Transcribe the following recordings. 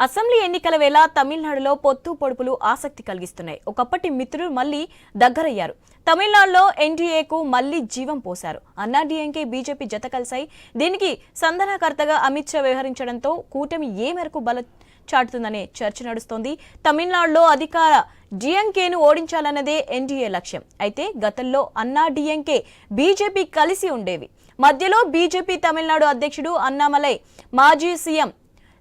Assembly ఎన్నికల వేళ తమిళనాడులో పొత్తు పొడుపులు ఆసక్తి కలిగిస్తున్నాయి. ఒకప్పటి మిత్రులు మళ్లీ దగ్గరయ్యారు. తమిళనాడులో ఎన్డీఏకు మళ్లీ జీవం పోశారు. అన్నాడీఎంకే బీజేపీ జత కలిశాయి. దీనికి సంధానకర్తగా అమిత్ షా వ్యవహరించడంతో కూటమి ఏ మేరకు బల చాటుతుందనే చర్చ నడుస్తోంది. తమిళనాడులో అధికార డిఎంకేను ఓడించాలన్నదే ఎన్డీఏ లక్ష్యం. అయితే గతంలో అన్నాడీఎంకే బీజేపీ కలిసి ఉండేవి. మధ్యలో బీజేపీ తమిళనాడు అధ్యక్షుడు అన్నామలై మాజీ సీఎం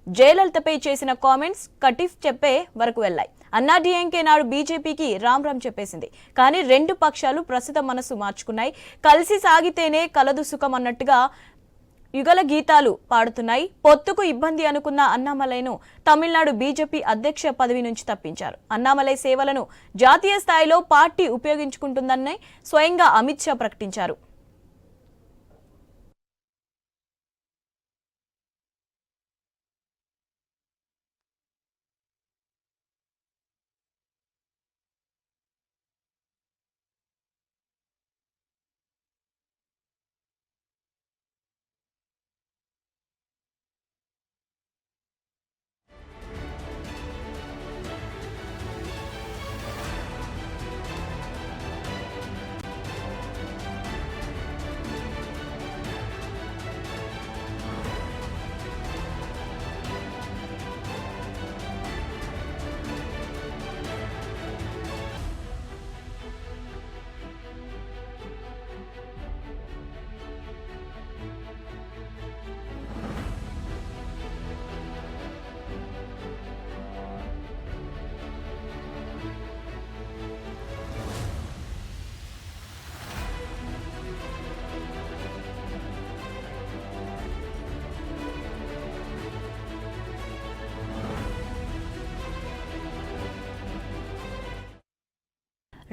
జయలలితపై చేసిన కామెంట్స్ కటిఫ్ చెప్పే వరకు వెళ్లాయి. అన్నాడీఎంకే నాడు బీజేపీకి రామ్ చెప్పేసింది. కానీ రెండు పక్షాలు ప్రస్తుతం మనసు మార్చుకున్నాయి. కలిసి సాగితేనే కలదు సుఖం అన్నట్టుగా యుగల గీతాలు పాడుతున్నాయి. పొత్తుకు ఇబ్బంది అనుకున్న అన్నామలైను తమిళనాడు బీజేపీ అధ్యక్ష పదవి నుంచి తప్పించారు. అన్నామలై సేవలను జాతీయ స్థాయిలో పార్టీ ఉపయోగించుకుంటుందని స్వయంగా అమిత్ షా ప్రకటించారు.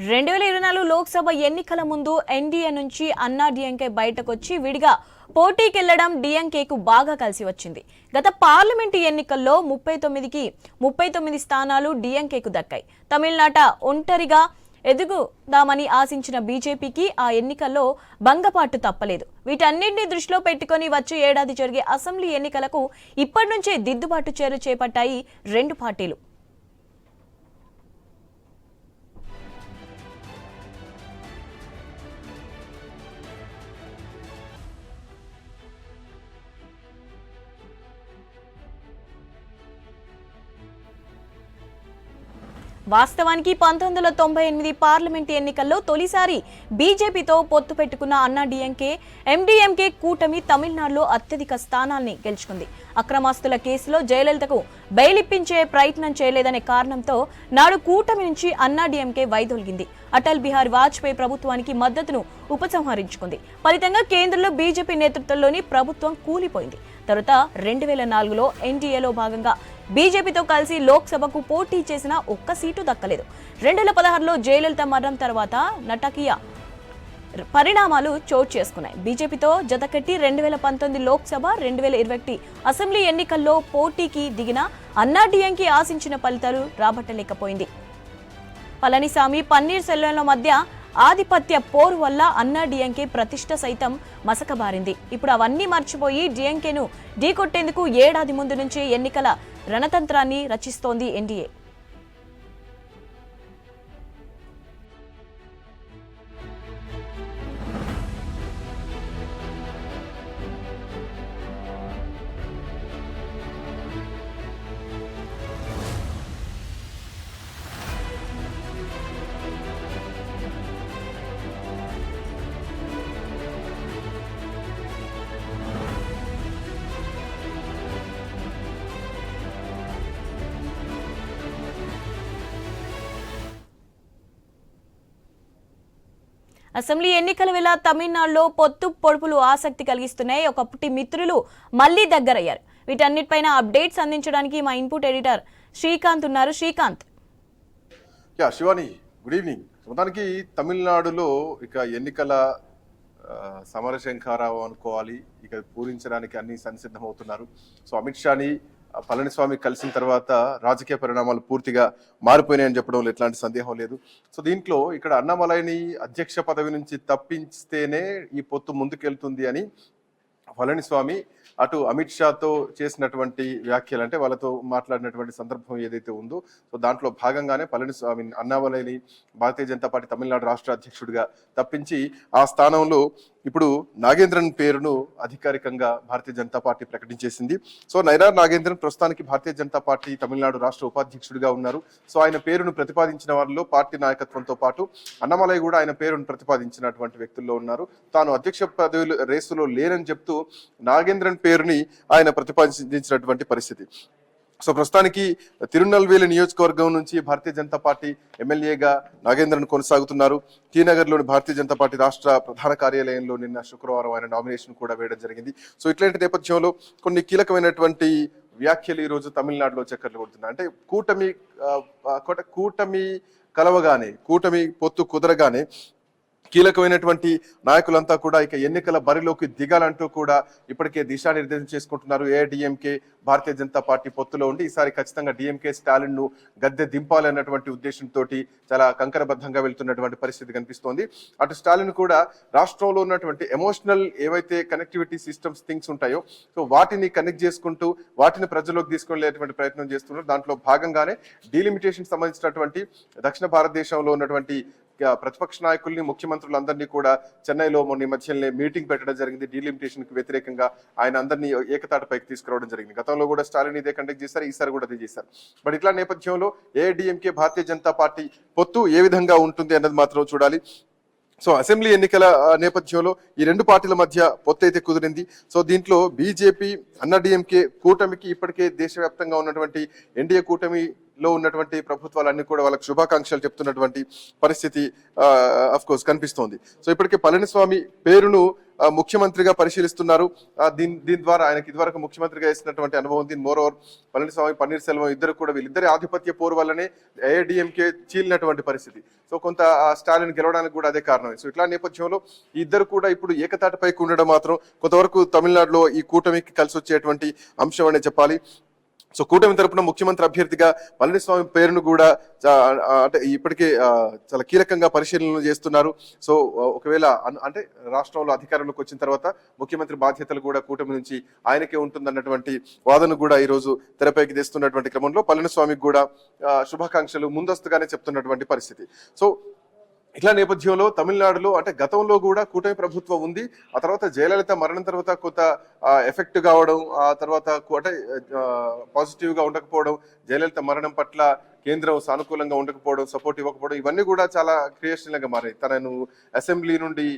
రెండు 2024 లోక్సభ ఎన్నికల ముందు ఎన్డీఏ నుంచి అన్నాడీఎంకే బయటకొచ్చి విడిగా పోటీకెళ్లడం డీఎంకేకు బాగా కలిసి వచ్చింది. గత పార్లమెంటు ఎన్నికల్లో 39 స్థానాలు డీఎంకేకు దక్కాయి. తమిళనాట ఒంటరిగా ఎదుగుదామని ఆశించిన బీజేపీకి ఆ ఎన్నికల్లో భంగపాటు తప్పలేదు. వీటన్నింటినీ దృష్టిలో పెట్టుకుని వచ్చే ఏడాది జరిగే అసెంబ్లీ ఎన్నికలకు ఇప్పటి నుంచే దిద్దుబాటు చర్యలు చేపట్టాయి రెండు పార్టీలు. వాస్తవానికి 1998 పార్లమెంట్ ఎన్నికల్లో తొలిసారి బీజేపీతో పొత్తు పెట్టుకున్న అన్నాడీఎంకే ఎండీఎంకే కూటమి తమిళనాడులో అత్యధిక స్థానాల్ని గెలుచుకుంది. అక్రమాస్తుల కేసులో జయలలితకు బెయిల్ ఇప్పించే ప్రయత్నం చేయలేదనే కారణంతో నాడు కూటమి నుంచి అన్నాడీఎంకే వైదొలిగింది. అటల్ బిహారీ వాజ్పేయి ప్రభుత్వానికి మద్దతును ఉపసంహరించుకుంది. ఫలితంగా కేంద్రంలో బీజేపీ నేతృత్వంలోని ప్రభుత్వం కూలిపోయింది. తరువాత 2004లో ఎన్డీఏలో భాగంగా బీజేపీతో కలిసి లోక్సభకు పోటీ చేసిన ఒక్క సీటు దక్కలేదు. 2016లో జయలలిత మరణం తర్వాత నాటకీయ పరిణామాలు చోటు చేసుకున్నాయి. బీజేపీతో జతకట్టి 2019 లోక్సభ 2021 అసెంబ్లీ ఎన్నికల్లో పోటీకి దిగిన అన్నాడీఎంకే ఆశించిన ఫలితాలు రాబట్టలేకపోయింది. పళనిసామి పన్నీర్ సెల్వంల మధ్య ఆధిపత్య పోరు వల్ల అన్నాడీఎంకే ప్రతిష్ట సైతం మసకబారింది. ఇప్పుడు అవన్నీ మర్చిపోయి డీఎంకేను ఢీకొట్టేందుకు ఏడాది ముందు నుంచే ఎన్నికల రణతంత్రాన్ని రచిస్తోంది ఎన్డీఏ. అసెంబ్లీ ఎన్నికల వేళ తమిళనాడులో పొత్తు పొడుపులు ఆసక్తి కలిగిస్తున్నాయి. ఒకప్పటి మిత్రులు మళ్లీ దగ్గరయ్యారు. వీటన్నిటిపైన అప్డేట్స్ అందించడానికి మా ఇన్పుట్ ఎడిటర్ శ్రీకాంత్ ఉన్నారు. శ్రీకాంత్. Shivani, good evening. మొత్తానికి తమిళనాడులో ఇక ఎన్నికల సమరశంఖారావు అనుకోవాలి. ఇక పూరించడానికి అన్ని సంసిద్ధమవుతున్నారు. సో అమిత్ షాని పళనిస్వామి కలిసిన తర్వాత రాజకీయ పరిణామాలు పూర్తిగా మారిపోయినాయని చెప్పడంలో ఎట్లాంటి సందేహం లేదు. సో దీంట్లో ఇక్కడ అన్నామలైని అధ్యక్ష పదవి నుంచి తప్పిస్తేనే ఈ పొత్తు ముందుకెళ్తుంది అని పళనిస్వామి అటు అమిత్ షాతో చేసినటువంటి వ్యాఖ్యలు, అంటే వాళ్ళతో మాట్లాడినటువంటి సందర్భం ఏదైతే ఉందో, సో దాంట్లో భాగంగానే పళనిస్వామి అన్నామలైని భారతీయ జనతా పార్టీ తమిళనాడు రాష్ట్ర అధ్యక్షుడిగా తప్పించి ఆ స్థానంలో ఇప్పుడు నాగేంద్రన్ పేరును అధికారికంగా భారతీయ జనతా పార్టీ ప్రకటించేసింది. సో నైనార్ నాగేంద్రన్ ప్రస్తుతానికి భారతీయ జనతా పార్టీ తమిళనాడు రాష్ట్ర ఉపాధ్యక్షుడిగా ఉన్నారు. సో ఆయన పేరును ప్రతిపాదించిన వారిలో పార్టీ నాయకత్వంతో పాటు అన్నమలై కూడా ఆయన పేరును ప్రతిపాదించినటువంటి వ్యక్తుల్లో ఉన్నారు. తాను అధ్యక్ష పదవి రేసులో లేనని చెప్తూ నాగేంద్రన్ పేరుని ఆయన ప్రతిపాదించినటువంటి పరిస్థితి. సో ప్రస్తుతానికి తిరునల్వేలి నియోజకవర్గం నుంచి భారతీయ జనతా పార్టీ ఎమ్మెల్యేగా నాగేంద్రన్ కొనసాగుతున్నారు. టీనగర్లోని భారతీయ జనతా పార్టీ రాష్ట్ర ప్రధాన కార్యాలయంలో నిన్న శుక్రవారం ఆయన నామినేషన్ కూడా వేయడం జరిగింది. సో ఇట్లాంటి నేపథ్యంలో కొన్ని కీలకమైనటువంటి వ్యాఖ్యలు ఈ రోజు తమిళనాడులో చక్కర్లు కొడుతున్నాయి. అంటే కూటమి కలవగానే, కూటమి పొత్తు కుదరగానే కీలకమైనటువంటి నాయకులంతా కూడా ఇక ఎన్నికల బరిలోకి దిగాలంటూ కూడా ఇప్పటికే దిశానిర్దేశం చేసుకుంటున్నారు. ఏఐడిఎంకే భారతీయ జనతా పార్టీ పొత్తులో ఉండి ఈసారి ఖచ్చితంగా డిఎంకే స్టాలిన్ ను గద్దె దింపాలన్నటువంటి ఉద్దేశంతో చాలా కంకరబద్ధంగా వెళ్తున్నటువంటి పరిస్థితి కనిపిస్తోంది. అటు స్టాలిన్ కూడా రాష్ట్రంలో ఉన్నటువంటి ఎమోషనల్ ఏవైతే కనెక్టివిటీ సిస్టమ్స్ థింగ్స్ ఉంటాయో, సో వాటిని కనెక్ట్ చేసుకుంటూ వాటిని ప్రజల్లోకి తీసుకెళ్లేటువంటి ప్రయత్నం చేస్తున్నారు. దాంట్లో భాగంగానే డీలిమిటేషన్ సంబంధించినటువంటి దక్షిణ భారతదేశంలో ఉన్నటువంటి ప్రతిపక్ష నాయకుల్ని, ముఖ్యమంత్రులందరినీ కూడా చెన్నైలో మొన్న మధ్యనే మీటింగ్ పెట్టడం జరిగింది. డీలిమిటేషన్ కి వ్యతిరేకంగా ఆయన అందరినీ ఏకతాటిపైకి తీసుకురావడం జరిగింది. గతంలో కూడా స్టాలిన్ ఇదే కండక్ట్ చేశారు, ఈసారి కూడా అదే చేశారు. బట్ ఇట్లా నేపథ్యంలో ఏఐడిఎంకే భారతీయ జనతా పార్టీ పొత్తు ఏ విధంగా ఉంటుంది అన్నది మాత్రం చూడాలి. సో అసెంబ్లీ ఎన్నికల నేపథ్యంలో ఈ రెండు పార్టీల మధ్య పొత్తు అయితే కుదిరింది. సో దీంట్లో బీజేపీ అన్నాడీఎంకే కూటమికి ఇప్పటికే దేశవ్యాప్తంగా ఉన్నటువంటి ఎన్డీఏ కూటమిలో ఉన్నటువంటి ప్రభుత్వాలన్నీ కూడా వాళ్ళకి శుభాకాంక్షలు చెప్తున్నటువంటి పరిస్థితి అఫ్ కోర్స్ కనిపిస్తోంది. సో ఇప్పటికే పళనిస్వామి పేరును ముఖ్యమంత్రిగా పరిశీలిస్తున్నారు. దీని ద్వారా ఆయనకి ఇదివరకు ముఖ్యమంత్రిగా చేసినటువంటి అనుభవం. దీని మోర్ ఓవర్ పళనిస్వామి, పన్నీర్ సెల్వం ఇద్దరు కూడా వీళ్ళిద్దరి ఆధిపత్య పోరు వల్లనే ఏఐడిఎంకే చీలినటువంటి పరిస్థితి. సో కొంత స్టాలిన్ గెలవడానికి కూడా అదే కారణం. సో ఇట్లా నేపథ్యంలో ఈ ఇద్దరు కూడా ఇప్పుడు ఏకతాటిపైకి ఉండడం మాత్రం కొంతవరకు తమిళనాడులో ఈ కూటమికి కలిసి వచ్చేటువంటి అంశం అనే చెప్పాలి. సో కూటమి తరపున ముఖ్యమంత్రి అభ్యర్థిగా పళనిస్వామి పేరును కూడా అంటే ఇప్పటికే చాలా కీలకంగా పరిశీలనలు చేస్తున్నారు. సో ఒకవేళ అంటే రాష్ట్రంలో అధికారంలోకి వచ్చిన తర్వాత ముఖ్యమంత్రి బాధ్యతలు కూడా కూటమి నుంచి ఆయనకే ఉంటుందన్నటువంటి వాదన కూడా ఈ రోజు తెరపైకి తెస్తున్నటువంటి క్రమంలో పళనిస్వామికి కూడా శుభాకాంక్షలు ముందస్తుగానే చెప్తున్నటువంటి పరిస్థితి. సో ఇట్లా నేపథ్యంలో తమిళనాడులో అంటే గతంలో కూడా కూటమి ప్రభుత్వం ఉంది. ఆ తర్వాత జయలలిత మరణం తర్వాత కొంత ఎఫెక్ట్ కావడం, ఆ తర్వాత అంటే పాజిటివ్ గా ఉండకపోవడం, జయలలిత మరణం పట్ల కేంద్రం సానుకూలంగా ఉండకపోవడం, సపోర్ట్ ఇవ్వకపోవడం, ఇవన్నీ కూడా చాలా క్రియాశీలంగా మారాయి. తనను అసెంబ్లీ నుండి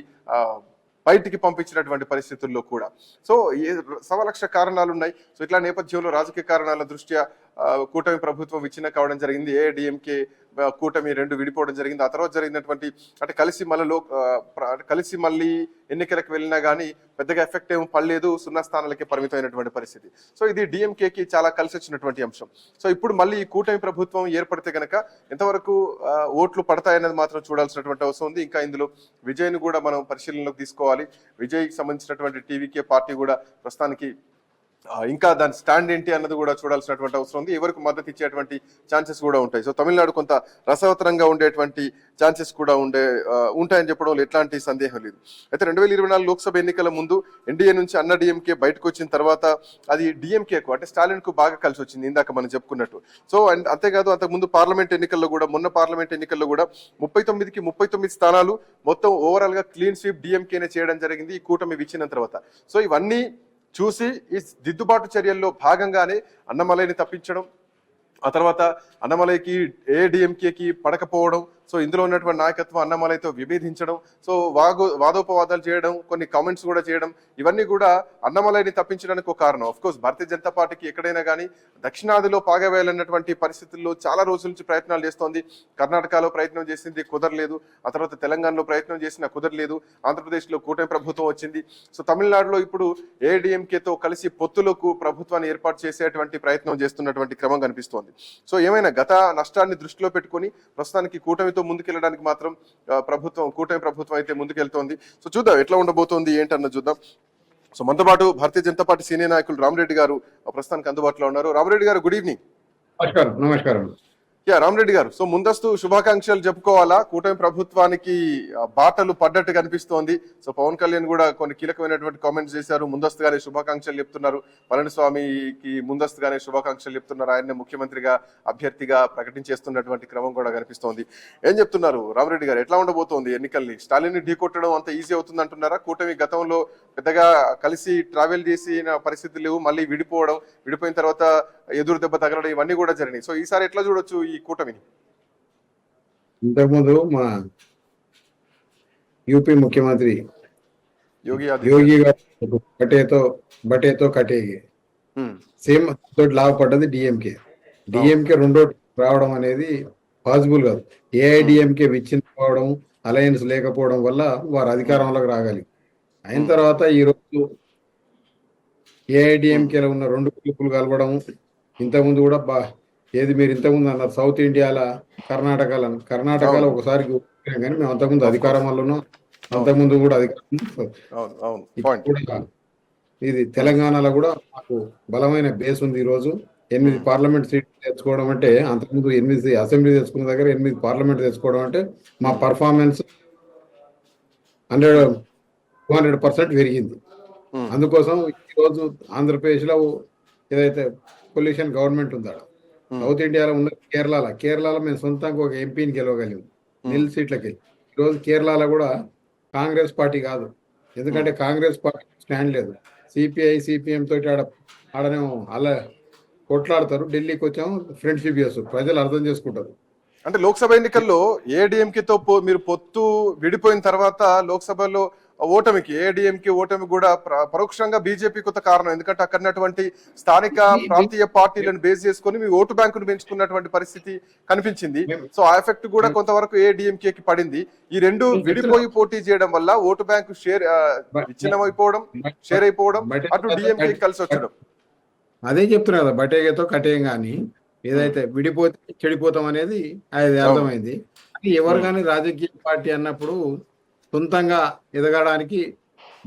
బయటికి పంపించినటువంటి పరిస్థితుల్లో కూడా. సో 1,00,000 కారణాలు ఉన్నాయి. సో ఇట్లా నేపథ్యంలో రాజకీయ కారణాల దృష్ట్యా కూటమి ప్రభుత్వం విచ్ఛిన్నం కావడం జరిగింది. ఏఐడిఎంకే కూటమి రెండు విడిపోవడం జరిగింది. ఆ తర్వాత జరిగినటువంటి అంటే కలిసి మళ్ళీ ఎన్నికలకు వెళ్ళినా కానీ పెద్దగా ఎఫెక్ట్ ఏమో పడలేదు, 0 స్థానాలకే పరిమితమైనటువంటి పరిస్థితి. సో ఇది డిఎంకేకి చాలా కలిసి వచ్చినటువంటి అంశం. సో ఇప్పుడు మళ్ళీ ఈ కూటమి ప్రభుత్వం ఏర్పడితే గనక ఎంతవరకు ఓట్లు పడతాయన్నది మాత్రం చూడాల్సినటువంటి అవసరం ఉంది. ఇంకా ఇందులో విజయ్ను కూడా మనం పరిశీలనలోకి తీసుకోవాలి. విజయ్కి సంబంధించినటువంటి టీవీకే పార్టీ కూడా ప్రస్తుతానికి ఇంకా దాని స్టాండ్ ఏంటి అన్నది కూడా చూడాల్సినటువంటి అవసరం ఉంది. ఎవరికి మద్దతు ఇచ్చేటువంటి ఛాన్సెస్ కూడా ఉంటాయి. సో తమిళనాడు కొంత రసవత్తరంగా ఉండేటువంటి ఛాన్సెస్ కూడా ఉంటాయని చెప్పడంలో ఎట్లాంటి సందేహం లేదు. అయితే 2024 లోక్సభ ఎన్నికల ముందు ఎన్డీఏ నుంచి అన్నా డిఎంకే బయటకు వచ్చిన తర్వాత అది డిఎంకేకు అంటే స్టాలిన్ కు బాగా కలిసి వచ్చింది, ఇందాక మనం చెప్పుకున్నట్టు. సో అంతేకాదు అంతకుముందు పార్లమెంట్ ఎన్నికల్లో కూడా, మొన్న పార్లమెంట్ ఎన్నికల్లో కూడా 39కి 39 స్థానాలు మొత్తం ఓవరాల్ గా క్లీన్ స్వీప్ డిఎంకేనే చేయడం జరిగింది ఈ కూటమి విచ్చిన తర్వాత. సో ఇవన్నీ చూసి ఈ దిద్దుబాటు చర్యల్లో భాగంగానే అన్నమలైని తప్పించడం, ఆ తర్వాత అన్నమలైకి ఏఐడిఎంకేకి పడకపోవడం, సో ఇందులో ఉన్నటువంటి నాయకత్వం అన్నమలైతో విభేదించడం, సో వాదోపవాదాలు చేయడం, కొన్ని కామెంట్స్ కూడా చేయడం, ఇవన్నీ కూడా అన్నమలైని తప్పించడానికి ఒక కారణం. ఆఫ్ కోర్స్ భారతీయ జనతా పార్టీకి ఎక్కడైనా కానీ దక్షిణాదిలో పాగవేయాలన్నటువంటి పరిస్థితుల్లో చాలా రోజుల నుంచి ప్రయత్నాలు చేస్తోంది. కర్ణాటకలో ప్రయత్నం చేసింది, కుదరలేదు. ఆ తర్వాత తెలంగాణలో ప్రయత్నం చేసినా కుదరలేదు. ఆంధ్రప్రదేశ్లో కూటమి ప్రభుత్వం వచ్చింది. సో తమిళనాడులో ఇప్పుడు ఏఐడిఎంకేతో కలిసి పొత్తులకు ప్రభుత్వాన్ని ఏర్పాటు చేసేటువంటి ప్రయత్నం చేస్తున్నటువంటి క్రమం కనిపిస్తోంది. సో ఏమైనా గత నష్టాన్ని దృష్టిలో పెట్టుకుని ప్రస్తుతానికి కూటమితో ముందుకెళ్ళడానికి మాత్రం కూటమి ప్రభుత్వం అయితే ముందుకెళ్తోంది. సో చూద్దాం ఎట్లా ఉండబోతోంది ఏంటన్న చూద్దాం. సో మనతో పాటు భారతీయ జనతా పార్టీ సీనియర్ నాయకులు రామరెడ్డి గారు ప్రస్తుతానికి అందుబాటులో ఉన్నారు. రామరెడ్డి గారు, గుడ్ ఈవినింగ్. నమస్కారం. రామరెడ్డి గారు, సో ముందస్తు శుభాకాంక్షలు చెప్పుకోవాలా? కూటమి ప్రభుత్వానికి బాటలు పడ్డట్టు కనిపిస్తోంది. సో పవన్ కళ్యాణ్ కూడా కొన్ని కీలకమైనటువంటి కామెంట్స్ చేశారు. ముందస్తుగానే శుభాకాంక్షలు చెప్తున్నారు. పళనిస్వామికి ముందస్తుగానే శుభాకాంక్షలు చెప్తున్నారు. ఆయన్నే ముఖ్యమంత్రిగా అభ్యర్థిగా ప్రకటించేస్తున్నటువంటి క్రమం కూడా కనిపిస్తోంది. ఏం చెప్తున్నారు రామరెడ్డి గారు? ఎట్లా ఉండబోతోంది ఎన్నికల్ని? స్టాలిన్ ని ఢీకొట్టడం అంత ఈజీ అవుతుంది అంటున్నారా? కూటమి గతంలో పెద్దగా కలిసి ట్రావెల్ చేసిన పరిస్థితులు లేవు. మళ్ళీ విడిపోయిన తర్వాత ఎదురు దెబ్బ తగలడం ఇవన్నీ కూడా జరిగినాయి. సో ఈసారి ఎట్లా చూడొచ్చు ఈ కూటమిని? ఇంతకుముందు మా యూపీ ముఖ్యమంత్రి యోగి గారు బటేతో కటేగి సేమ్ తోటి లాభపడ్డది డిఎంకే రెండో రావడం అనేది పాసిబుల్ కాదు. ఏఐడిఎంకే విచ్ఛిన్నపోవడం, అలయన్స్ లేకపోవడం వల్ల వారు అధికారంలోకి రాగాలి. అయిన తర్వాత ఈ రోజు ఏఐడిఎంకేలో ఉన్న రెండు గ్రూపులు కలవడం, ఇంతకుముందు కూడా మీరు ఇంతకుముందు అన్నారు సౌత్ ఇండియాలో కర్ణాటకలో ఒకసారి కానీ మేము అంతకుముందు అధికారంలో ఉన్నాం. అంతకుముందు కూడా ఇది తెలంగాణలో కూడా మాకు బలమైన బేస్ ఉంది. ఈ రోజు 8 పార్లమెంట్ సీట్లు తెచ్చుకోవడం అంటే, అంతకుముందు 8 అసెంబ్లీ తెచ్చుకున్న దగ్గర 8 పార్లమెంట్ తెచ్చుకోవడం అంటే మా పర్ఫార్మెన్స్ 200% పెరిగింది. అందుకోసం ఈరోజు ఆంధ్రప్రదేశ్ లో ఏదైతే పొల్యూషన్ గవర్నమెంట్ ఉందో, సౌత్ ఇండియాలో ఉన్న కేరళలో మేము సొంతంగా ఒక ఎంపీని గెలవగలిగాం నిల్ సీట్లకి. ఈరోజు కేరళలో కూడా కాంగ్రెస్ పార్టీ కాదు, ఎందుకంటే కాంగ్రెస్ పార్టీ స్టాండ్ లేదు. సిపిఎం తోటి ఆడనేమో అలా కొట్లాడతారు. ఢిల్లీకి వచ్చాము, ఫ్రెండ్షిప్ చేస్తారు, ప్రజలు అర్థం చేసుకుంటారు. అంటే లోక్సభ ఎన్నికల్లో ఏడీఎంకేతో మీరు పొత్తు విడిపోయిన తర్వాత లోక్సభలో ఏఐడిఎంకే ఓటమి కూడా పరోక్షంగా బీజేపీ కొత్త కారణం. ఎందుకంటే అక్కడటువంటి స్థానిక ప్రాంతీయ పార్టీలను బేస్ చేసుకుని మీ ఓటు బ్యాంకును పెంచుకున్నటువంటి పరిస్థితి కనిపించింది. సో ఆ ఎఫెక్ట్ కూడా కొంతవరకు ఏఐడిఎంకేకి పడింది. ఈ రెండు విడిపోయి పోటీ చేయడం వల్ల ఓటు బ్యాంకు విచ్ఛిన్నమైపోవడం, షేర్ అయిపోవడం, అటు డిఎంకే కలిసి వచ్చడం. అదే చెప్తున్నా కదా, బటేగతో కటేయం కానీ ఏదైతే విడిపోతే చెడిపోతాం అనేది అది అర్థమైంది. ఎవరు కానీ రాజకీయ పార్టీ అన్నప్పుడు సొంతంగా ఎదగడానికి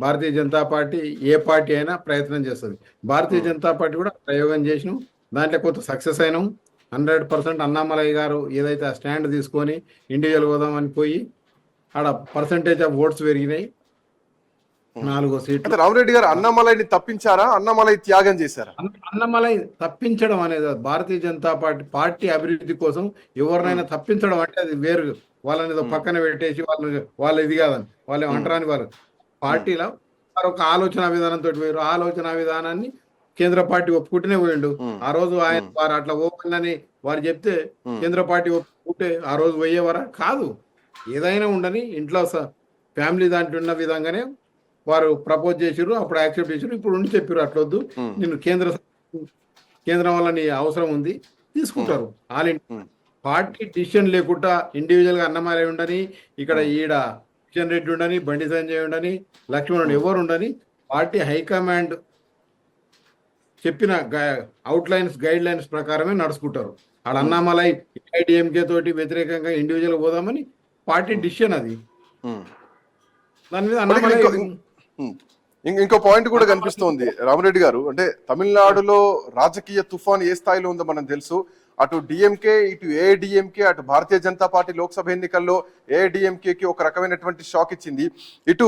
భారతీయ జనతా పార్టీ ఏ పార్టీ అయినా ప్రయత్నం చేస్తుంది. భారతీయ జనతా పార్టీ కూడా ప్రయోగం చేసినాం, దాంట్లో కొంత సక్సెస్ అయినాం. 100% అన్నామలయ్య గారు ఏదైతే ఆ స్టాండ్ తీసుకొని ఇండివిజువల్ పోదామని పోయి ఆడ పర్సంటేజ్ ఆఫ్ ఓట్స్ పెరిగినాయి, 4 సీట్లు. రామరెడ్డి గారు అన్నామలైని తప్పించారా, అన్నామలై త్యాగం చేశారా? అన్నామలై తప్పించడం అనేది భారతీయ జనతా పార్టీ అభివృద్ధి కోసం ఎవరినైనా తప్పించడం అంటే అది వేరు. వాళ్ళని పక్కన పెట్టేసి వాళ్ళు ఇది కాదని వాళ్ళు అంటరాని వారు పార్టీలో మరొక ఆలోచన విధానంతో వేరు. ఆలోచన విధానాన్ని కేంద్ర పార్టీ ఒప్పుకుంటూనే పోయిండు. ఆ రోజు వారు అట్లా ఓపెన్ వారు చెప్తే కేంద్ర పార్టీ ఒప్పుకుంటే ఆ రోజు పోయేవారా కాదు. ఏదైనా ఉండని ఇంట్లో ఫ్యామిలీ దాంట్లో ఉన్న విధంగానే వారు ప్రపోజ్ చేసిర్రు, అప్పుడు యాక్సెప్ట్ చేసిర్రు. ఇప్పుడు ఉండి చెప్పారు అట్లొద్దు, నేను కేంద్రం వల్ల నీ అవసరం ఉంది తీసుకుంటారు. పార్టీ డిసిషన్ లేకుండా ఇండివిజువల్ గా అన్నమాలయ ఉండని, ఇక్కడ ఈడ కిషన్ రెడ్డి ఉండని, బండి సంజయ్ ఉండని, లక్ష్మణ్ ఎవరు ఉండని, పార్టీ హైకమాండ్ చెప్పిన గైడ్ లైన్స్ ప్రకారమే నడుచుకుంటారు. ఆడ అన్నామలై ఐడిఎంకే తోటి వ్యతిరేకంగా ఇండివిజువల్ పోదామని పార్టీ డిసిషన్ అది. దాని మీద అన్నామలై ఇంకో పాయింట్ కూడా కనిపిస్తోంది రామరెడ్డి గారు. అంటే తమిళనాడులో రాజకీయ తుఫాన్ ఏ స్థాయిలో ఉందో మనం తెలుసు. అటు డిఎంకే, ఇటు ఏఐడిఎంకే, అటు భారతీయ జనతా పార్టీ లోక్సభ ఎన్నికల్లో ఏఐడిఎంకేకి ఒక రకమైనటువంటి షాక్ ఇచ్చింది. ఇటు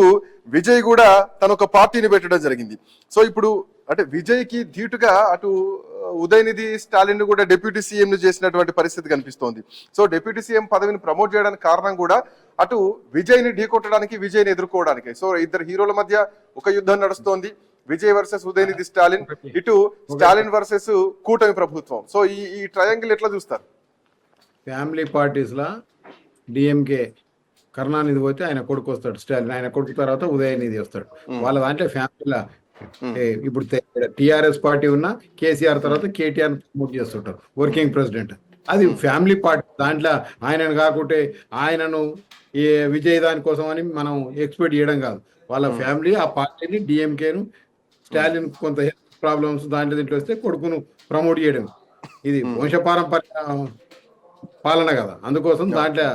విజయ్ కూడా తన ఒక పార్టీని పెట్టడం జరిగింది. సో ఇప్పుడు అంటే విజయ్ కి ధీటుగా అటు ఉదయనిధి స్టాలిన్ కూడా డిప్యూటీ సీఎం ను చేసినటువంటి పరిస్థితి కనిపిస్తోంది. సో డిప్యూటీ సీఎం పదవిని ప్రమోట్ చేయడానికి కారణం కూడా అటు విజయ్ ని ఢీకొట్టడానికి, విజయ్ ని ఎదుర్కోవడానికి. సో ఇద్దరు హీరోల మధ్య ఒక యుద్ధం నడుస్తోంది. విజయ్ వర్సెస్ ఉదయనిధి స్టాలిన్, ఇటు స్టాలిన్ వర్సెస్ కూటమి ప్రభుత్వం. సో ఈ ట్రయాంగిల్ ఎట్లా చూస్తారు? ఫ్యామిలీ పార్టీస్ లా డిఎంకే కరుణానిధి పోతే ఆయన కొడుకు వస్తాడు స్టాలిన్, ఆయన కొడుకు తర్వాత ఉదయనిధి వస్తాడు. వాళ్ళ దాంట్లో ఫ్యామిలీలా ఇప్పుడు టిఆర్ఎస్ పార్టీ ఉన్న కేసీఆర్ తర్వాత కేటీఆర్ ప్రమోట్ చేస్తుంటారు వర్కింగ్ ప్రెసిడెంట్. అది ఫ్యామిలీ పార్టీ. దాంట్లో ఆయనను కాకుంటే ఆయనను విజయ్ దానికోసం అని మనం ఎక్స్పెక్ట్ చేయడం కాదు. వాళ్ళ ఫ్యామిలీ ఆ పార్టీని డిఎంకేను స్టాలిన్ కొంత హెల్త్ ప్రాబ్లమ్స్ దాంట్లో దీంట్లో వస్తే కొడుకును ప్రమోట్ చేయడం, ఇది వంశపారంపర్య పాలన కదా. అందుకోసం దాంట్లో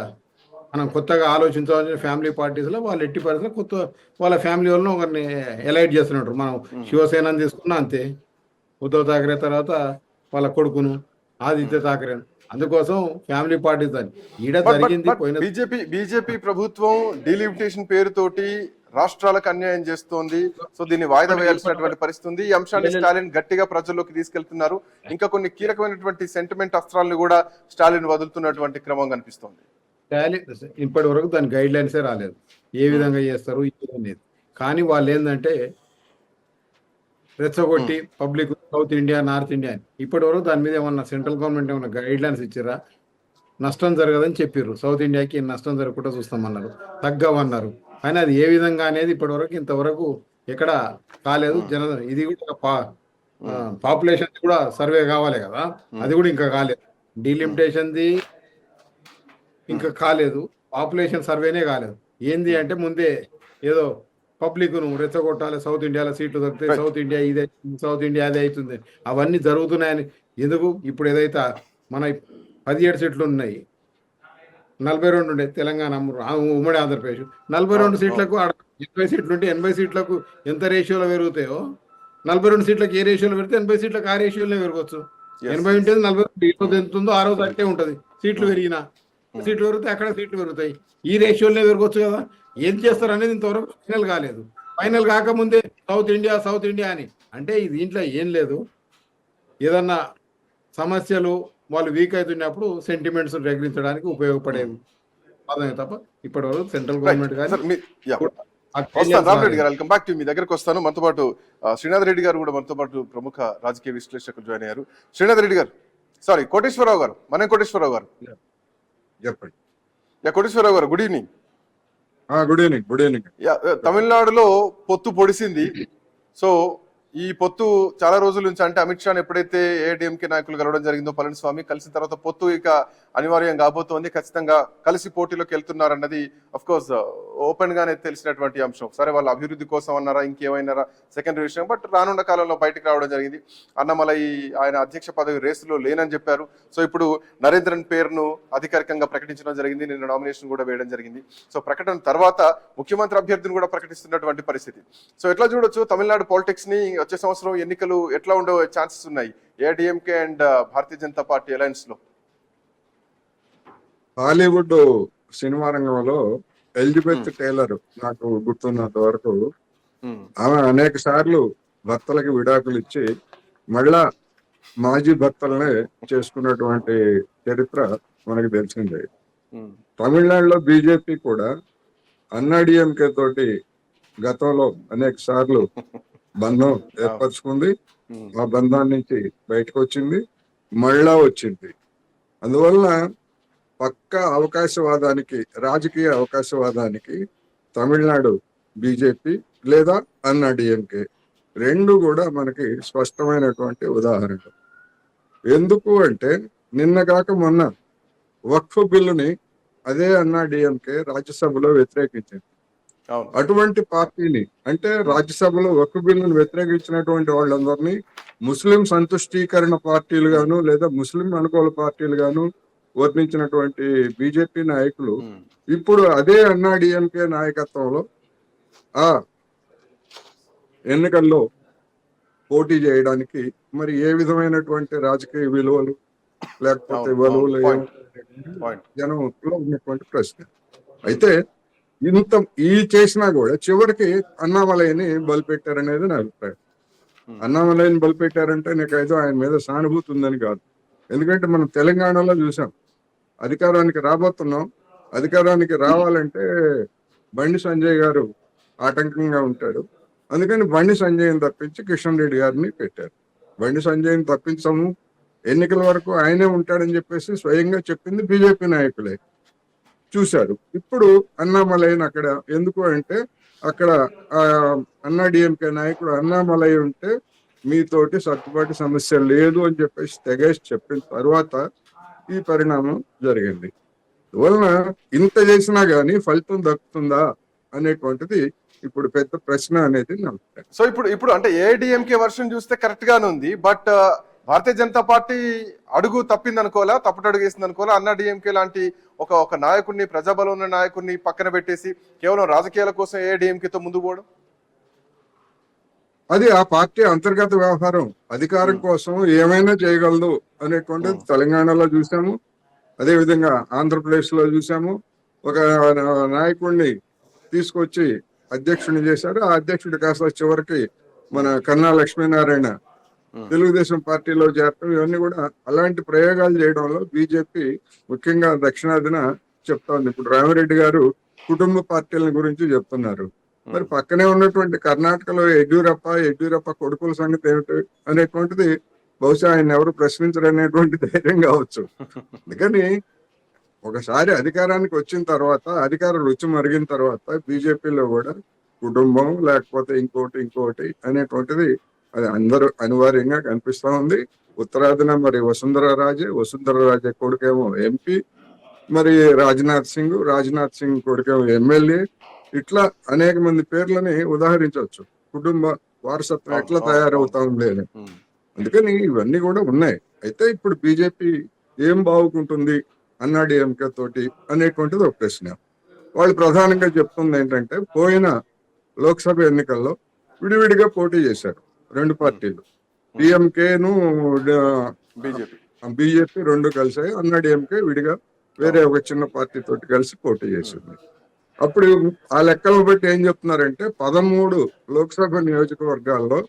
మనం కొత్తగా ఆలోచించాల్సిన ఫ్యామిలీ పార్టీస్లో వాళ్ళు ఎట్టి పరిస్థితుల్లో కొత్త వాళ్ళ ఫ్యామిలీ వాళ్ళని ఒకరిని ఎలైట్ చేస్తున్నట్టు. మనం శివసేనని తీసుకున్నా అంతే, ఉద్ధవ్ ఠాకరే తర్వాత వాళ్ళ కొడుకును ఆదిత్య ఠాకరే అందుకోసం ఫ్యామిలీ పార్టీస్ అని ఈడ జరిగింది పోయిన బీజేపీ ప్రభుత్వం డీలిమిటేషన్ పేరుతోటి రాష్ట్రాలకు అన్యాయం చేస్తోంది. సో దీన్ని వాయిదా వేయాల్సినటువంటి పరిస్థితి ఉంది. ఈ అంశాన్ని స్టాలిన్ గట్టిగా ప్రజల్లోకి తీసుకెళ్తున్నారు. ఇంకా కొన్ని కీలకమైనటువంటి సెంటిమెంట్ అస్త్రాలను కూడా స్టాలిన్ వదులుతున్నటువంటి క్రమం కనిపిస్తోంది. ఇప్పటి వరకు దాని గైడ్ లైన్సే రాలేదు, ఏ విధంగా చేస్తారు అనేది. కానీ వాళ్ళు ఏంటంటే రెచ్చగొట్టి public south India north India అని ఇప్పటి వరకు దాని మీద ఏమన్నా సెంట్రల్ గవర్నమెంట్ ఏమన్నా గైడ్ లైన్స్ ఇచ్చారా? నష్టం జరగదని చెప్పారు, సౌత్ ఇండియాకి నష్టం జరగకుండా చూస్తామన్నారు, తగ్గవన్నారు. కానీ అది ఏ విధంగా అనేది ఇప్పటి వరకు ఇంతవరకు ఎక్కడ కాలేదు. ఇది కూడా పాపులేషన్ కూడా సర్వే కావాలి కదా, అది కూడా ఇంకా కాలేదు. డీలిమిటేషన్ది ఇంకా కాలేదు, పాపులేషన్ సర్వేనే కాలేదు. ఏంది అంటే ముందే ఏదో పబ్లిక్ ను రెచ్చగొట్టాలి, సౌత్ ఇండియాలో సీట్లు దొరుకుతాయి, సౌత్ ఇండియా ఇదే, సౌత్ ఇండియా అదే అవుతుంది, అవన్నీ జరుగుతున్నాయని. ఎందుకు ఇప్పుడు ఏదైతే మన 17 సీట్లు ఉన్నాయి, 42 ఉండే తెలంగాణ ఉమ్మడి ఆంధ్రప్రదేశ్, 42 సీట్లకు 80 సీట్లు ఉంటే 80 సీట్లకు ఎంత రేషియోలో పెరుగుతాయో, 42 సీట్లకు ఏ రేషియోలో పెడితే 80 సీట్లకు ఆ రేషియోలో పెరగవచ్చు. 80 ఉంటుంది 42, ఈ రోజు ఎంత ఉందో ఆ రోజు అట్టే ఉంటుంది. సీట్లు పెరిగినా సీట్లు పెరుగుతాయి, అక్కడ సీట్లు పెరుగుతాయి, ఈ రేషియోలోనే పెరగవచ్చు కదా. ఏం చేస్తారు అనేది ఇంతవరకు ఫైనల్ కాలేదు. ఫైనల్ కాకముందే సౌత్ ఇండియా అని అంటే దీంట్లో ఏం లేదు. ఏదన్నా సమస్యలు వాళ్ళు వీక్ అవుతున్నప్పుడు సెంటిమెంట్స్ రగిలించడానికి ఉపయోగపడేది అదే తప్ప ఇప్పటి వరకు central government welcome back to మీ దగ్గరకు వస్తాను. మనతో పాటు శ్రీనాథ్ రెడ్డి గారు కూడా మనతో పాటు ప్రముఖ రాజకీయ విశ్లేషకులు జాయిన్ అయ్యారు. శ్రీనాథ్ రెడ్డి గారు, సారీ కోటేశ్వరరావు గారు, కోటేశ్వరరావు గారు చెప్పండి. కోటేశ్వరరావు గారు, గుడ్ ఈవినింగ్. Good evening. తమిళనాడులో పొత్తు పొడిసింది. సో ఈ పొత్తు చాలా రోజుల నుంచి, అంటే అమిత్ షాని ఎప్పుడైతే ఏఐడిఎంకే నాయకులు కలవడం జరిగిందో, పళనిస్వామి కలిసిన తర్వాత పొత్తు ఇక అనివార్యం కాబోతోంది. ఖచ్చితంగా కలిసి పోటీలోకి వెళ్తున్నారన్నది అఫ్ కోర్స్ ఓపెన్ గానే తెలిసినటువంటి అంశం. సరే వాళ్ళ అభివృద్ధి కోసం అన్నారా, ఇంకేమైనారా సెకండరీ విషయం. బట్ రానున్న కాలంలో బయటకు రావడం జరిగింది. అన్నమలై ఆయన అధ్యక్ష పదవి రేసులో లేనని చెప్పారు. సో ఇప్పుడు నరేంద్రన్ పేరును అధికారికంగా ప్రకటించడం జరిగింది. నిన్న నామినేషన్ కూడా వేయడం జరిగింది. సో ప్రకటన తర్వాత ముఖ్యమంత్రి అభ్యర్థిని కూడా ప్రకటిస్తున్నటువంటి పరిస్థితి. సో ఎట్లా చూడొచ్చు తమిళనాడు పాలిటిక్స్ ని? వచ్చే సంవత్సరం ఎన్నికలు ఎట్లా ఉండే ఛాన్సెస్ ఉన్నాయి AIADMK and Bharatiya Janata party alliance లో? హాలీవుడ్ సినిమా రంగంలో ఎలిజబెత్ టైలర్ నాకు గుర్తున్నంత వరకు ఆమె అనేక సార్లు భర్తలకి విడాకులు ఇచ్చి మళ్ళా మాజీ భర్తలనే చేసుకున్నటువంటి చరిత్ర మనకు తెలిసిందే. తమిళనాడులో బీజేపీ కూడా అన్నాడీఎంకే తోటి గతంలో అనేక సార్లు బంధం ఏర్పరచుకుంది. ఆ బంధం నుంచి బయటకు వచ్చింది, మళ్ళా వచ్చింది. అందువలన పక్క అవకాశవాదానికి, రాజకీయ అవకాశవాదానికి తమిళనాడు బీజేపీ లేదా అన్నాడీఎంకే రెండు కూడా మనకి స్పష్టమైనటువంటి ఉదాహరణలు. ఎందుకు అంటే నిన్న కాక మొన్న వక్ఫ్ బిల్లుని అదే అన్నాడీఎంకే రాజ్యసభలో వ్యతిరేకించింది. అటువంటి పార్టీని, అంటే రాజ్యసభలో వక్ఫ్ బిల్లును వ్యతిరేకించినటువంటి వాళ్ళందరినీ ముస్లిం సంతుష్టీకరణ పార్టీలు గాను లేదా ముస్లిం అనుకూల పార్టీలు గాను వర్ణించినటువంటి బీజేపీ నాయకులు ఇప్పుడు అదే అన్నాడీఎంకే నాయకత్వంలో ఆ ఎన్నికల్లో పోటీ చేయడానికి మరి ఏ విధమైనటువంటి రాజకీయ విలువలు లేకపోతే విలువలు జనంలో ఉన్నటువంటి ప్రశ్న. అయితే ఇంత ఈ చేసినా కూడా చివరికి అన్నామలైని బలిపెట్టారనేది నా అభిప్రాయం. అన్నామలైని బలిపెట్టారంటే నాకైతే ఆయన మీద సానుభూతి ఉందని కాదు. ఎందుకంటే మనం తెలంగాణలో చూసాం, అధికారానికి రాబోతున్నాం, అధికారానికి రావాలంటే బండి సంజయ్ గారు ఆటంకంగా ఉంటాడు, అందుకని బండి సంజయ్ని తప్పించి కిషన్ రెడ్డి గారిని పెట్టారు. బండి సంజయ్ని తప్పించము, ఎన్నికల వరకు ఆయనే ఉంటాడని చెప్పేసి స్వయంగా చెప్పింది బీజేపీ నాయకులే. చూశారు. ఇప్పుడు అన్నామలైని అక్కడ ఎందుకు అంటే అక్కడ అన్నాడీఎంకే నాయకుడు అన్నామలై ఉంటే మీతోటి సర్దుబాటు సమస్య లేదు అని చెప్పేసి తెగేసి చెప్పిన తర్వాత ఈ పరిణామం జరిగింది. అందువలన ఇంత చేసినా గానీ ఫలితం దక్కుతుందా అనేటువంటిది ఇప్పుడు పెద్ద ప్రశ్న అనేది నాకు. సో ఇప్పుడు అంటే ఏఐడిఎంకే వర్షన్ చూస్తే కరెక్ట్ గానే ఉంది. బట్ భారతీయ జనతా పార్టీ అడుగు తప్పింది అనుకోవాలా, తప్పుడు అడుగు వేసింది అనుకోవాలా? అన్నాడీఎంకే లాంటి ఒక నాయకుడిని, ప్రజాబలం ఉన్న నాయకుడిని పక్కన పెట్టేసి కేవలం రాజకీయాల కోసం ఏఐడిఎంకేతో ముందు పోవడం? అది ఆ పార్టీ అంతర్గత వ్యవహారం. అధికారం కోసం ఏమైనా చేయగలదు అనేటువంటిది తెలంగాణలో చూసాము, అదే విధంగా ఆంధ్రప్రదేశ్ లో చూసాము. ఒక నాయకుడిని తీసుకొచ్చి అధ్యక్షుడిని చేశారు. ఆ అధ్యక్షుడి కాస్త చివరికి మన కన్నా లక్ష్మీనారాయణ తెలుగుదేశం పార్టీలో చేరటం, ఇవన్నీ కూడా అలాంటి ప్రయోగాలు చేయడంలో బీజేపీ ముఖ్యంగా దక్షిణాదిన చెప్తోంది. ఇప్పుడు రామిరెడ్డి గారు కుటుంబ పార్టీల గురించి చెప్తున్నారు. మరి పక్కనే ఉన్నటువంటి కర్ణాటకలో యడ్యూరప్ప కొడుకుల సంగతి ఏమిటి అనేటువంటిది బహుశా ఆయన ఎవరు ప్రశ్నించరు అనేటువంటి ధైర్యం కావచ్చు. అందుకని ఒకసారి అధికారానికి వచ్చిన తర్వాత, అధికార రుచి మరిగిన తర్వాత బీజేపీలో కూడా కుటుంబం లేకపోతే ఇంకోటి అనేటువంటిది అది అందరూ అనివార్యంగా కనిపిస్తా ఉంది. ఉత్తరాదిన మరి వసుంధర రాజే కొడుకేమో ఎంపీ, మరి రాజ్నాథ్ సింగ్ కొడుకేమో ఎమ్మెల్యే. ఇట్లా అనేక మంది పేర్లని ఉదాహరించవచ్చు. కుటుంబ వారసత్వం ఎట్లా తయారవుతా ఉండేది. అందుకని ఇవన్నీ కూడా ఉన్నాయి. అయితే ఇప్పుడు బీజేపీ ఏం బాగుంటుంది అన్నాడీఎంకే తోటి అనేటువంటిది ఒక ప్రశ్న. వాళ్ళు ప్రధానంగా చెప్తుంది ఏంటంటే, పోయిన లోక్సభ ఎన్నికల్లో విడివిడిగా పోటీ చేశారు రెండు పార్టీలు, డిఎంకేను బీజేపీ రెండు కలిసాయి. అన్నాడీఎంకే విడిగా వేరే ఒక చిన్న పార్టీ తోటి కలిసి పోటీ చేసింది. అప్పుడు ఆ లెక్కలను బట్టి ఏం చెప్తున్నారంటే 13 లోక్సభ నియోజకవర్గాల్లో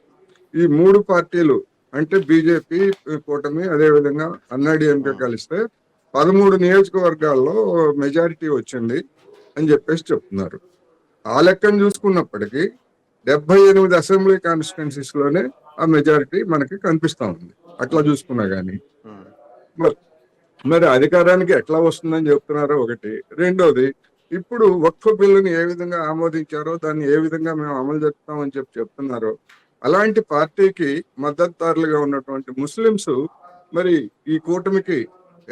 ఈ మూడు పార్టీలు అంటే బీజేపీ కూటమి అదే విధంగా అన్నాడీఎంకే కలిస్తే 13 నియోజకవర్గాల్లో మెజారిటీ వచ్చింది అని చెప్పేసి చెప్తున్నారు. ఆ లెక్కను చూసుకున్నప్పటికీ 78 అసెంబ్లీ కాన్స్టిట్యున్సీస్ లోనే ఆ మెజారిటీ మనకి కనిపిస్తా ఉంది. అట్లా చూసుకున్నా గానీ మరి అధికారానికి ఎట్లా వస్తుందని చెప్తున్నారో ఒకటి. రెండోది, ఇప్పుడు వక్ఫ్ బిల్లుని ఏ విధంగా ఆమోదించారో దాన్ని ఏ విధంగా మేము అమలు జరుపుతామని చెప్తున్నారో, అలాంటి పార్టీకి మద్దతుదారులుగా ఉన్నటువంటి ముస్లింస్ మరి ఈ కూటమికి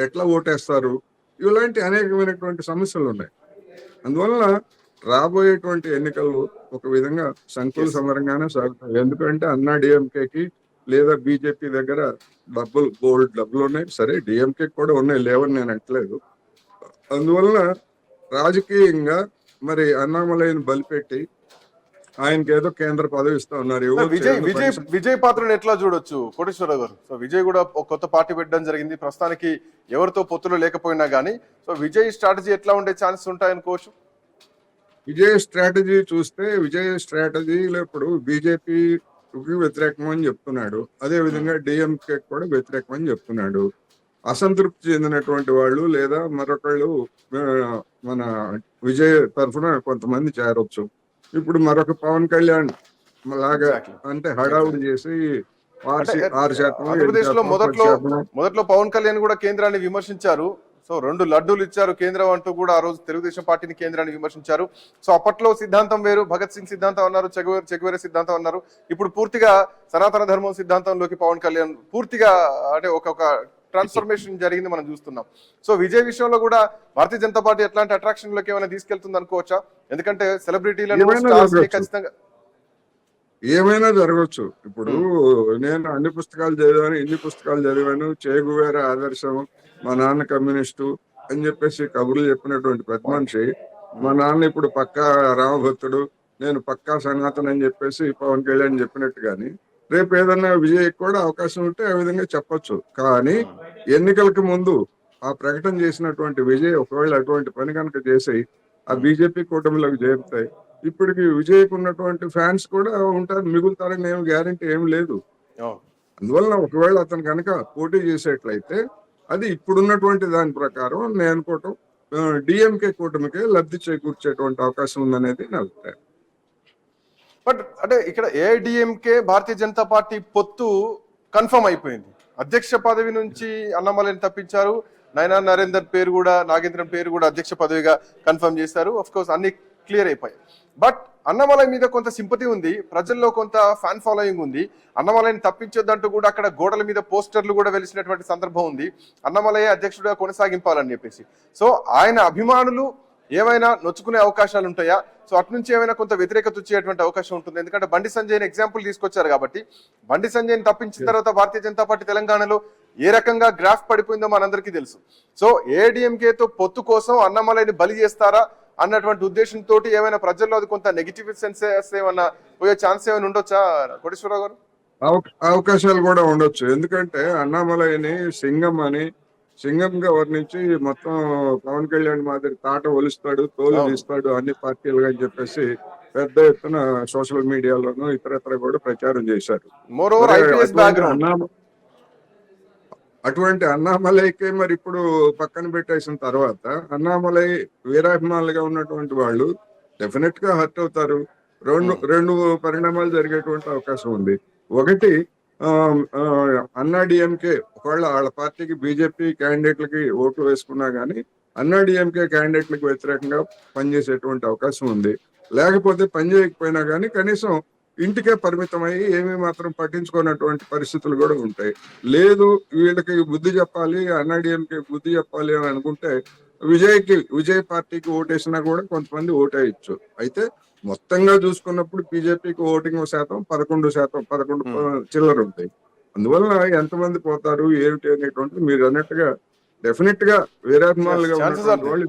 ఎట్లా ఓటేస్తారు, ఇలాంటి అనేకమైనటువంటి సమస్యలు ఉన్నాయి. అందువలన రాబోయేటువంటి ఎన్నికలు ఒక విధంగా సంకుల సమరంగానే సాగుతాయి. ఎందుకంటే అన్నాడీఎంకేకి లేదా బీజేపీ దగ్గర బోల్డ్ డబ్బులు ఉన్నాయి. సరే, డిఎంకే కూడా ఉన్నాయి, లేవని నేను అంటలేదు. అందువలన రాజకీయంగా మరి అన్నామలైని బలిపెట్టి ఆయనకి ఏదో కేంద్ర పదవి ఇస్తా ఉన్నారు. విజయ్ పాత్రను ఎట్లా చూడొచ్చు కోటేశ్వరరావు గారు? సో విజయ్ కూడా ఒక కొత్త పార్టీ పెట్టడం జరిగింది. ప్రస్తుతానికి ఎవరితో పొత్తులు లేకపోయినా గానీ సో విజయ్ స్ట్రాటజీ ఎట్లా ఉండే ఛాన్సెస్ ఉంటాయనుకోవచ్చు. విజయ్ స్ట్రాటజీ చూస్తే, విజయ్ స్ట్రాటజీలో ఇప్పుడు బీజేపీకి వ్యతిరేకం అని చెప్తున్నాడు, అదే విధంగా డిఎంకే కూడా వ్యతిరేకం అని చెప్తున్నాడు. అసంతృప్తి చెందినటువంటి వాళ్ళు లేదా మరొకళ్ళు మన విజయ్ తరఫున కొంతమంది చేరొచ్చు. ఇప్పుడు మరొక పవన్ కళ్యాణ్ లాగా అంటే హడావుడి చేసి 6%. ఆంధ్రప్రదేశ్ లో మొదట్లో పవన్ కళ్యాణ్ కూడా కేంద్రాన్ని విమర్శించారు. సో 2 లడ్డూలు ఇచ్చారు కేంద్రం అంటూ కూడా ఆ రోజు తెలుగుదేశం పార్టీని కేంద్రాన్ని విమర్శించారు. సో అప్పట్లో సిద్ధాంతం వేరు, భగత్ సింగ్ సిద్ధాంతం అన్నారు, చెగువేర సిద్ధాంతం అన్నారు. ఇప్పుడు పూర్తిగా సనాతన ధర్మం సిద్ధాంతంలోకి పవన్ కళ్యాణ్ పూర్తిగా అంటే ఒక ట్రాన్స్ఫర్మేషన్ జరిగింది మనం చూస్తున్నాం. సో విజయ్ విషయంలో కూడా భారతీయ జనతా పార్టీ ఎట్లాంటి అట్రాక్షన్ లోకి ఏమైనా తీసుకెళ్తుంది అనుకోవచ్చా? ఎందుకంటే సెలబ్రిటీలను ఖచ్చితంగా ఏమైనా జరగవచ్చు. ఇప్పుడు నేను అన్ని పుస్తకాలు చదివాను, ఇన్ని పుస్తకాలు చదివాను, చేగువేర ఆదర్శం, మా నాన్న కమ్యూనిస్టు అని చెప్పేసి కబుర్లు చెప్పినటువంటి పెద్ద మనిషి, మా నాన్న ఇప్పుడు పక్కా రామభక్తుడు, నేను పక్కా సనాతన అని చెప్పేసి పవన్ కళ్యాణ్ చెప్పినట్టు. కానీ రేపు ఏదన్నా విజయ్ కూడా అవకాశం ఉంటే ఆ విధంగా చెప్పొచ్చు. కానీ ఎన్నికలకు ముందు ఆ ప్రకటన చేసినటువంటి విజయ్ ఒకవేళ అటువంటి పని కనుక చేసి ఆ బీజేపీ కూటమిలోకి చేరుతాయి, ఇప్పటికి విజయ్కి ఉన్నటువంటి ఫ్యాన్స్ కూడా ఉంటారు, మిగులుతారని ఏమి గ్యారంటీ ఏమి లేదు. అందువలన ఒకవేళ అతను కనుక పోటీ చేసేట్లయితే అది ఇప్పుడున్నటువంటి దాని ప్రకారం నేను అనుకోవటం డిఎంకే కూటమికే లబ్ధి చేకూర్చేటువంటి అవకాశం ఉందనేది నా అభిప్రాయం. బట్ అంటే ఇక్కడ ఏఐడిఎంకే భారతీయ జనతా పార్టీ పొత్తు కన్ఫర్మ్ అయిపోయింది. అధ్యక్ష పదవి నుంచి అన్నమలైని తప్పించారు. నయనా నాగేంద్రన్ పేరు కూడా అధ్యక్ష పదవిగా కన్ఫర్మ్ చేశారు. ఆఫ్ కోర్స్ అన్ని క్లియర్ అయిపోయాయి. బట్ అన్నమలై మీద కొంత సింపతి ఉంది, ప్రజల్లో కొంత ఫ్యాన్ ఫాలోయింగ్ ఉంది. అన్నమలైని తప్పించొద్దంటూ కూడా అక్కడ గోడల మీద పోస్టర్లు కూడా వెలిసినటువంటి సందర్భం ఉంది, అన్నమలై అధ్యక్షుడిగా కొనసాగింపాలని చెప్పేసి. సో ఆయన అభిమానులు ఏమైనా నొచ్చుకునే అవకాశాలు ఉంటాయా? సో అటు నుంచి ఏమైనా కొంత వ్యతిరేకత వచ్చేటువంటి అవకాశం ఉంటుంది. ఎందుకంటే బండి సంజయ్ని ఎగ్జాంపుల్ తీసుకొచ్చారు కాబట్టి, బండి సంజయ్ని తప్పించిన తర్వాత భారతీయ జనతా పార్టీ తెలంగాణలో ఏ రకంగా గ్రాఫ్ పడిపోయిందో మనందరికీ తెలుసు. సో ఏఐడిఎంకేతో పొత్తు కోసం అన్నమలైని బలి చేస్తారా, అన్నటువంటి ఉద్దేశంతో ఏమైనా ప్రజల్లో అది కొంత నెగిటివ్ సెన్సెస్ ఏమన్నా పోయే ఛాన్స్ ఏమైనా ఉండొచ్చా కోటేశ్వరరావు గారు? అవకాశాలు కూడా ఉండొచ్చు. ఎందుకంటే అన్నామలైని సింగంగా వర్ణించి మొత్తం పవన్ కళ్యాణ్ మాదిరి తాట ఒలుస్తాడు, తోలు తీస్తాడు అన్ని పార్టీలుగా అని చెప్పేసి పెద్ద ఎత్తున సోషల్ మీడియాలోనూ ఇతరత్ర కూడా ప్రచారం చేశారు. మోరోవర్ ఐపీఎస్ బ్యాక్గ్రౌండ్ అటువంటి అన్నామలైకి మరి ఇప్పుడు పక్కన పెట్టేసిన తర్వాత అన్నామలై వీరాభిమానులుగా ఉన్నటువంటి వాళ్ళు డెఫినెట్ గా హర్ట్ అవుతారు. రెండు పరిణామాలు జరిగేటువంటి అవకాశం ఉంది. ఒకటి అన్నా డిఎంకే ఒకవేళ వాళ్ళ పార్టీకి బీజేపీ క్యాండిడేట్లకి ఓట్లు వేసుకున్నా గానీ అన్నా డిఎంకే క్యాండిడేట్లకు వ్యతిరేకంగా పనిచేసేటువంటి అవకాశం ఉంది. లేకపోతే పని చేయకపోయినా గానీ కనీసం ఇంటికే పరిమితమయ్యి ఏమీ మాత్రం పట్టించుకున్నటువంటి పరిస్థితులు కూడా ఉంటాయి. లేదు వీళ్ళకి బుద్ధి చెప్పాలి, అన్నా డిఎంకే బుద్ధి చెప్పాలి అని అనుకుంటే విజయ్ పార్టీకి ఓటేసినా కూడా కొంతమంది ఓటేయచ్చు. అయితే మొత్తంగా చూసుకున్నప్పుడు బీజేపీకి ఓటింగ్ శాతం 11% చిల్లర ఉంటాయి. అందువల్ల ఎంతమంది పోతారు ఏమిటి అనేటువంటి మీరు అన్నట్టుగా డెఫినెట్ గా వీరాభిమానులుగా ఉన్నటువంటి వాళ్ళు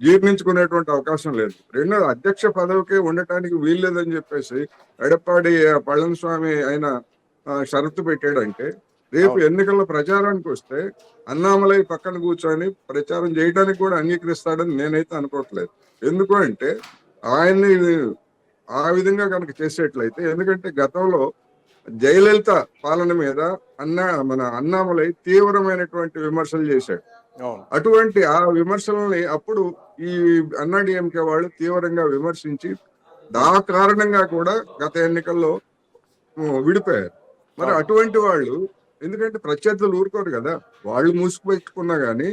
జీర్ణించుకునేటువంటి అవకాశం లేదు. రెండోది అధ్యక్ష పదవికి ఉండటానికి వీల్లేదని చెప్పేసి ఎడప్పాడి పళనిస్వామి ఆయన షరతు పెట్టాడంటే రేపు ఎన్నికల ప్రచారానికి వస్తే అన్నామలై పక్కన కూర్చొని ప్రచారం చేయడానికి కూడా అంగీకరిస్తాడని నేనైతే అనుకోవట్లేదు. ఎందుకు అంటే ఆయన్ని ఆ విధంగా కనుక చేసేట్లయితే, ఎందుకంటే గతంలో జయలలిత పాలన మీద మన అన్నామలై తీవ్రమైనటువంటి విమర్శలు చేశాడు. అటువంటి ఆ విమర్శలని అప్పుడు ఈ అన్నా డిఎంకే వాళ్ళు తీవ్రంగా విమర్శించి ఆ కారణంగా కూడా గత ఎన్నికల్లో విడిపోయారు. మరి అటువంటి వాళ్ళు ఎందుకంటే ప్రత్యర్థులు ఊరుకోరు కదా, వాళ్ళు మూసిపెట్టుకున్నా గానీ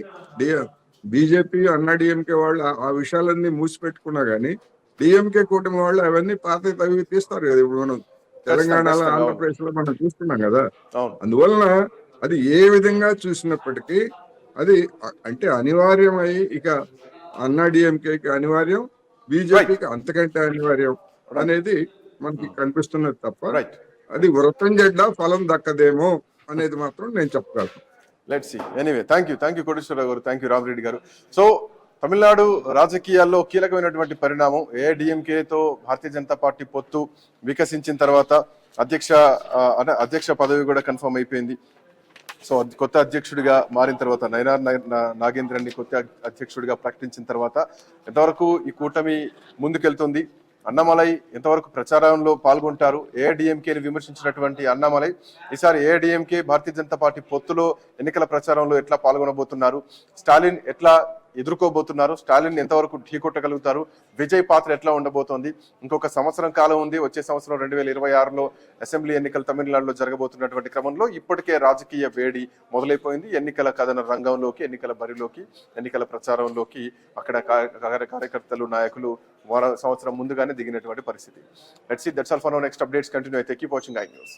బీజేపీ అన్నా డిఎంకే వాళ్ళు ఆ విషయాలన్నీ మూసిపెట్టుకున్నా గానీ డిఎంకే కూటమి వాళ్ళు అవన్నీ పాత తవ్వి తీస్తారు కదా. ఇప్పుడు మనం తెలంగాణలో ఆంధ్రప్రదేశ్ లో మనం చూస్తున్నాం కదా. అందువలన అది ఏ విధంగా చూసినప్పటికీ అది అంటే అనివార్యమై ఇక అన్నా డిఎంకేకి అనివార్యం, బీజేపీకి అంతకంటే అనివార్యం అనేది మనకి కనిపిస్తున్నది తప్ప అది వృత్తం జెండా ఫలం దక్కదేమో అనేది మాత్రం నేను చెప్పగలను. Let's see. Anyway thank you Koteswararao garu, thank you Rama Reddy గారు. సో తమిళనాడు రాజకీయాల్లో కీలకమైనటువంటి పరిణామం ఏఐడిఎంకేతో భారతీయ జనతా పార్టీ పొత్తు వికసించిన తర్వాత అధ్యక్ష పదవి కూడా కన్ఫర్మ్ అయిపోయింది. సో కొత్త అధ్యక్షుడిగా మారిన తర్వాత నయనార్ నాగేంద్రన్ని కొత్త అధ్యక్షుడిగా ప్రకటించిన తర్వాత ఎంతవరకు ఈ కూటమి ముందుకెళ్తుంది, అన్నామలై ఎంతవరకు ప్రచారంలో పాల్గొంటారు, ఏఐడిఎంకేని విమర్శించినటువంటి అన్నామలై ఈసారి ఏఐడిఎంకే భారతీయ జనతా పార్టీ పొత్తులో ఎన్నికల ప్రచారంలో ఎట్లా పాల్గొనబోతున్నారు, స్టాలిన్ ఎట్లా ఎదుర్కోబోతున్నారు, స్టాలిన్ ఎంతవరకు ఢీకొట్టగలుగుతారు, విజయ్ పాత్ర ఎట్లా ఉండబోతోంది, ఇంకొక సంవత్సరం కాలం ఉంది, వచ్చే సంవత్సరం 2026లో అసెంబ్లీ ఎన్నికలు తమిళనాడులో జరగబోతున్నటువంటి క్రమంలో ఇప్పటికే రాజకీయ వేడి మొదలైపోయింది. ఎన్నికల కథన రంగంలోకి, ఎన్నికల బరిలోకి, ఎన్నికల ప్రచారంలోకి అక్కడ కార్యకర్తలు నాయకులు సంవత్సరం ముందుగానే దిగినటువంటి పరిస్థితి. Let's see. That's all for now. Next updates continue అయితే కీప్ వాచింగ్ ఐ న్యూస్.